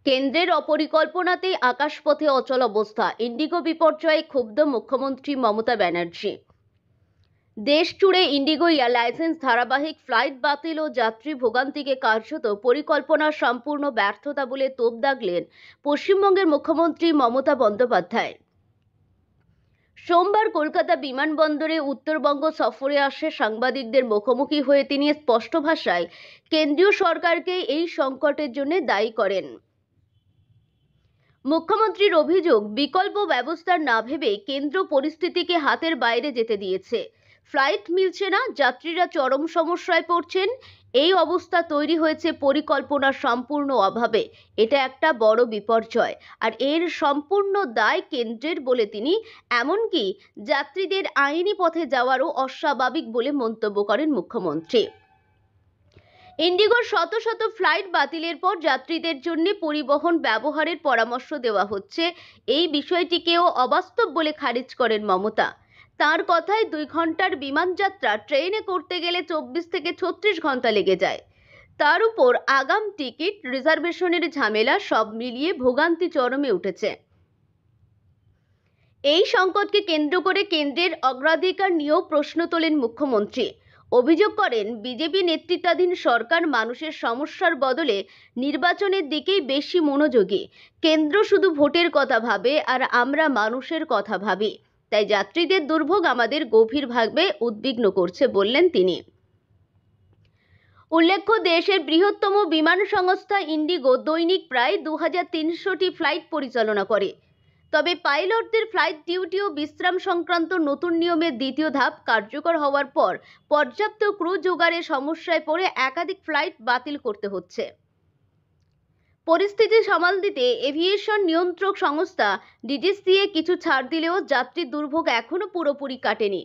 কেন্দ্রের অপরিকল্পনাতেই আকাশপথে অচল অবস্থা। ইন্ডিগো বিপর্যয়ে ক্ষুব্ধ মুখ্যমন্ত্রী মমতা ব্যানার্জি। দেশ জুড়ে ইন্ডিগো এয়ার লাইসেন্স ধারাবাহিক ফ্লাইট বাতিল ও যাত্রী ভোগান্তিকে কার্যত পরিকল্পনার সম্পূর্ণ ব্যর্থতা বলে তোপ দাগলেন পশ্চিমবঙ্গের মুখ্যমন্ত্রী মমতা বন্দ্যোপাধ্যায়। সোমবার কলকাতা বিমানবন্দরে উত্তরবঙ্গ সফরে আসে সাংবাদিকদের মুখোমুখি হয়ে তিনি স্পষ্ট ভাষায় কেন্দ্রীয় সরকারকে এই সংকটের জন্য দায়ী করেন। মুখ্যমন্ত্রীর অভিযোগ, বিকল্প ব্যবস্থা না ভেবে কেন্দ্র পরিস্থিতিকে হাতের বাইরে যেতে দিয়েছে। ফ্লাইট মিলছে না, যাত্রীরা চরম সমস্যায় পড়ছেন। এই অবস্থা তৈরি হয়েছে পরিকল্পনার সম্পূর্ণ অভাবে। এটা একটা বড় বিপর্যয়, আর এর সম্পূর্ণ দায় কেন্দ্রের বলে তিনি এমনকি যাত্রীদের আইনি পথে যাওয়ারও অস্বাভাবিক বলে মন্তব্য করেন মুখ্যমন্ত্রী। ইন্ডিগোর শত শত ফ্লাইট বাতিলের পর যাত্রীদের জন্য পরিবহন ব্যবহারের পরামর্শ দেওয়া হচ্ছে, এই বিষয়টিকেও অবাস্তব বলে খারিজ করেন মমতা। তার কথায় 2 ঘন্টার বিমান যাত্রা ট্রেনে করতে গেলে 24 থেকে 36 ঘন্টা লেগে যায়। তার উপর আগাম টিকিট রিজার্ভেশনের ঝামেলা, সব মিলিয়ে ভোগান্তি চরমে উঠেছে। এই সংকটকে কেন্দ্র করে কেন্দ্রের অগ্রাধিকার নিয়েও প্রশ্ন তোলেন মুখ্যমন্ত্রী। অভিযোগ করেন, বিজেপি নেতৃত্বাধীন সরকার মানুষের সমস্যার বদলে নির্বাচনের দিকেই বেশি মনোযোগী। কেন্দ্র শুধু ভোটের কথা ভাবে, আর আমরা মানুষের কথা ভাবি। তাই যাত্রীদের দুর্ভোগ আমাদের গভীরভাবে উদ্বিগ্ন করছে বললেন তিনি। উল্লেখ্য, দেশের বৃহত্তম বিমান সংস্থা ইন্ডিগো দৈনিক প্রায় 2300টি ফ্লাইট পরিচালনা করে। তবে পাইলটদের ফ্লাইট ডিউটি ও বিশ্রাম সংক্রান্ত নতুন নিয়মের দ্বিতীয় ধাপ কার্যকর হওয়ার পর পর্যাপ্ত ক্রু জোগাড়ে সমস্যায় পড়ে একাধিক ফ্লাইট বাতিল করতে হচ্ছে। পরিস্থিতি সামাল দিতে এভিয়েশন নিয়ন্ত্রক সংস্থা ডিজিসিএ কিছু ছাড় দিলেও যাত্রীর দুর্ভোগ এখনো পুরোপুরি কাটেনি।